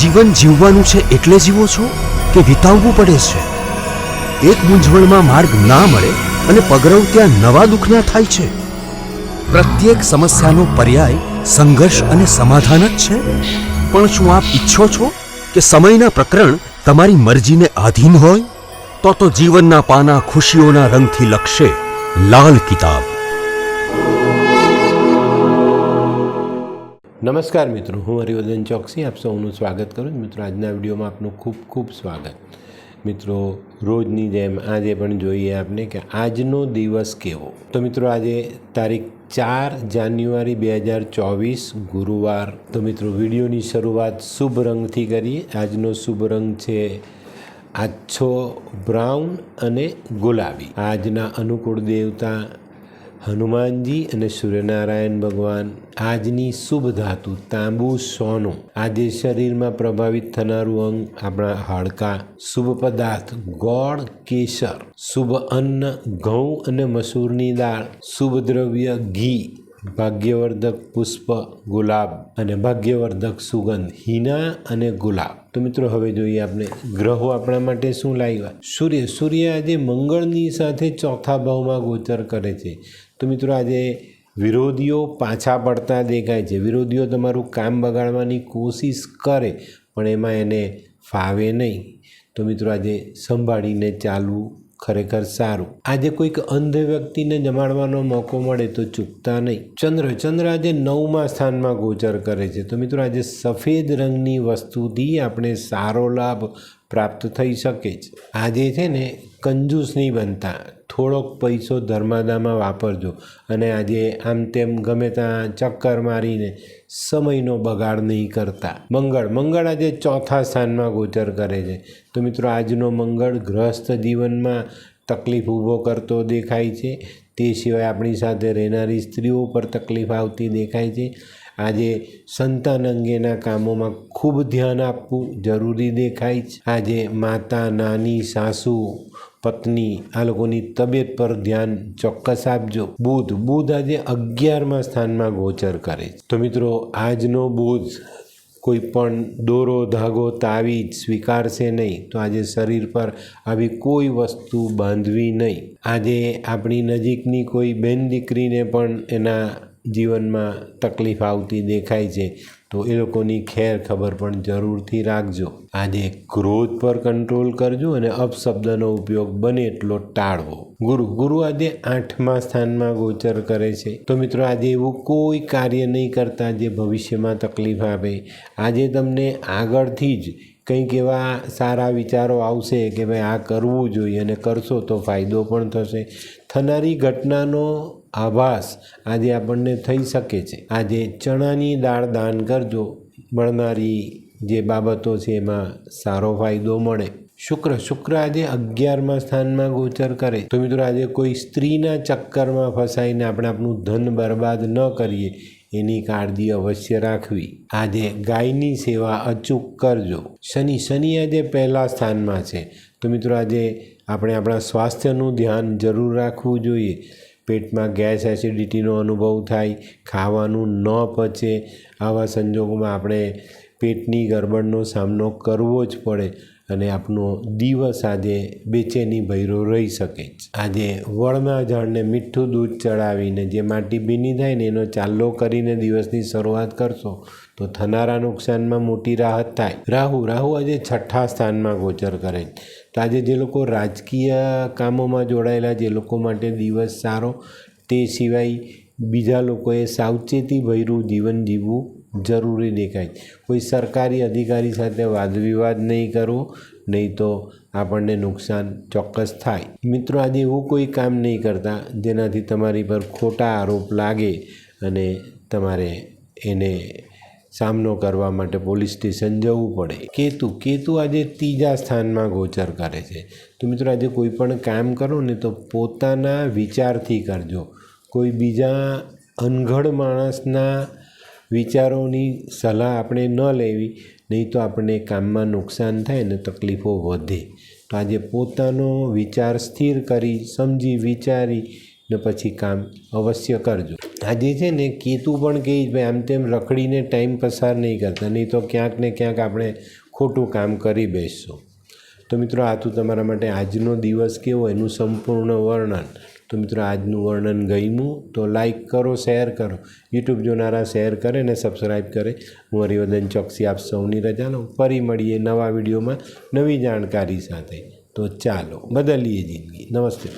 જીવન જીવવાનું છે એટલે જીવો છો કે વિતાવવું પડે છે? એક મૂંઝવણમાં માર્ગ ના મળે અને પગરવ ત્યાં નવા દુઃખના થાય છે. પ્રત્યેક સમસ્યાનો પર્યાય સંઘર્ષ અને સમાધાન જ છે. પણ શું આપ ઈચ્છો છો કે સમયના પ્રકરણ તમારી મરજીને આધીન હોય? તો જીવનના પાના ખુશીઓના રંગથી લખશે લાલ કિતાબ. નમસ્કાર મિત્રો, હું હરિવર્ધન ચોકસી આપ સૌનું સ્વાગત કરું છું. મિત્રો, આજના વિડીયોમાં આપનું ખૂબ ખૂબ સ્વાગત. મિત્રો, રોજની જેમ આજે પણ જોઈએ આપને કે આજનો દિવસ કેવો. તો મિત્રો, આજે તારીખ 4 જાન્યુઆરી 2024 ગુરુવાર. તો મિત્રો, વિડીયોની શરૂઆત શુભ રંગથી કરીએ. આજનો શુભ રંગ છે આછો બ્રાઉન અને ગુલાબી. આજના અનુકૂળ દેવતા હનુમાનજી અને સૂર્યનારાયણ ભગવાન. આજની શુભ ધાતુ તાંબુ સોનું. આજે શરીરમાં પ્રભાવિત થનારું અંગ આપણા હાડકાં. શુભ પદાર્થ ગોળ કેસર. શુભ અન્ન ઘઉં અને મસૂરની દાળ. શુભ દ્રવ્ય ઘી. ભાગ્યવર્ધક પુષ્પ ગુલાબ અને ભાગ્યવર્ધક સુગંધ હિના અને ગુલાબ. તો મિત્રો, હવે જોઈએ આપણે ગ્રહો આપણા માટે શું લાવ્યા. સૂર્ય આજે મંગળની સાથે ચોથા ભાવમાં ગોચર કરે છે. તો મિત્રો, આજે વિરોધીઓ પાછા પડતા દેખાય છે. વિરોધીઓ તમારું કામ બગાડવાની કોશિશ કરે પણ એમાં એને ફાવે નહીં. તો મિત્રો, આજે સંભાળીને ચાલવું ખરેખર સારું. આજે કોઈક અંધ વ્યક્તિને જમાડવાનો મોકો મળે તો ચૂકતા નહીં. ચંદ્ર આજે 9મા સ્થાનમાં ગોચર કરે છે. તો મિત્રો, આજે સફેદ રંગની વસ્તુથી આપણે સારો લાભ પ્રાપ્ત થઈ શકે છે. આજે છે ને કંજૂસ નહીં બનતા. થોડોક પૈસો ધર્માદામાં વાપરજો અને આજે આમ તેમ ગમે ત્યાં ચક્કર મારીને સમયનો બગાડ નહીં કરતા. મંગળ આજે ચોથા સ્થાનમાં ગોચર કરે છે. તો મિત્રો, આજનો મંગળ ગ્રહસ્થ જીવનમાં તકલીફ ઊભો કરતો દેખાય છે. તે સિવાય આપણી સાથે રહેનારી સ્ત્રીઓ પર તકલીફ આવતી દેખાય છે. આજે સંતાન અંગેના કામોમાં ખૂબ ધ્યાન આપવું જરૂરી દેખાય છે. આજે માતા, નાની, સાસુ, પત્ની આ લોકોની તબિયત પર ધ્યાન ચોક્કસ આપજો. બુધ આજે 11મા સ્થાનમાં ગોચર કરે છે. તો મિત્રો, આજનો બુધ કોઈ પણ દોરો ધાગો તાવીજ સ્વીકારશે નહીં. તો આજે શરીર પર આવી કોઈ વસ્તુ બાંધવી નહીં. આજે આપણી નજીકની કોઈ બેન દીકરીને પણ એના જીવનમાં તકલીફ આવતી દેખાય છે. તો એ લોકોની ખેર ખબર પણ જરૂરથી રાખજો. આજે ક્રોધ પર કંટ્રોલ કરજો અને અપશબ્દનો ઉપયોગ બને એટલો ટાળવો. ગુરુ આજે 8મા સ્થાનમાં ગોચર કરે છે. તો મિત્રો, આજે એવું કોઈ કાર્ય નહીં કરતા જે ભવિષ્યમાં તકલીફ આપે. આજે તમને આગળથી જ કંઈક એવા સારા વિચારો આવશે કે ભાઈ આ કરવું જોઈએ અને કરશો તો ફાયદો પણ થશે. થનારી ઘટનાનો આભાસ આજે આપણને થઈ શકે છે. આજે ચણાની દાળ દાન કરજો. મળનારી જે બાબતો છે એમાં સારો ફાયદો મળે. શુક્ર આજે 11મા સ્થાનમાં ગોચર કરે. તો મિત્રો, આજે કોઈ સ્ત્રીના ચક્કરમાં ફસાઈને આપણે આપણું ધન બરબાદ ન કરીએ એની કાળજી અવશ્ય રાખવી. આજે ગાયની સેવા અચૂક કરજો. શનિ આજે 1લા સ્થાનમાં છે. તો મિત્રો, આજે આપણે આપણા સ્વાસ્થ્યનું ધ્યાન જરૂર રાખવું જોઈએ. પેટમાં ગેસ એસિડિટીનો અનુભવ થાય, ખાવાનું ન પચે, આવા સંજોગોમાં આપણે પેટની ગરબડનો સામનો કરવો જ પડે અને આપનો દિવસ આજે બેચેની ભર્યો રહી શકે. આજે વળના ઝાડને મીઠું દૂધ ચડાવીને જે માટી ભીની થાય ને એનો ચાલ્લો કરીને દિવસની શરૂઆત કરશો તો થનારા નુકસાનમાં મોટી રાહત થાય. રાહુ આજે 6ઠા સ્થાનમાં ગોચર કરે. તો આજે જે લોકો રાજકીય કામોમાં જોડાયેલા જે લોકો માટે દિવસ સારો. તે સિવાય બીજા લોકોએ સાવચેતીભર્યું જીવન જીવવું જરૂરી દેખાય. કોઈ સરકારી અધિકારી સાથે વાદવિવાદ નહીં કરવો, નહીં તો આપણને નુકસાન ચોક્કસ થાય. મિત્રો, આજે એવું કોઈ કામ નહીં કરતા જેનાથી તમારી પર ખોટા આરોપ લાગે અને તમારે એને સામનો કરવા માટે પોલીસ સ્ટેશન જવું પડે. કેતુ આજે 3જા સ્થાનમાં ગોચર કરે છે. તો મિત્રો, આજે કોઈ પણ કામ કરો ને તો પોતાના વિચારથી કરજો. કોઈ બીજા અનઘડ માણસના વિચારોની સલાહ આપણે ન લેવી, નહીં તો આપણને કામમાં નુકસાન થાય ને તકલીફો વધે. તો આજે પોતાનો વિચાર સ્થિર કરી સમજી વિચારી ને પછી કામ અવશ્ય કરજો. આજે છે ને કેતુ પણ કહે ભાઈ આમ તેમ રખડીને ટાઈમ પસાર નહીં કરતા, નહીં તો ક્યાંક ને ક્યાંક આપણે ખોટું કામ કરી બેસશું. તો મિત્રો આ તો તમારા માટે આજનો દિવસ કેવો એનું સંપૂર્ણ વર્ણન. તો મિત્રો આજનું વર્ણન ગમ્યું તો લાઈક કરો, શેર કરો. યુટ્યુબ જોનારા શેર કરે ને સબસ્ક્રાઈબ કરે. હું હરિવર્ધન ચોકસી આપ સૌની રજા લઉં. ફરી મળીએ નવા વિડીયોમાં નવી જાણકારી સાથે. તો ચાલો બદલીએ જિંદગી. નમસ્તે.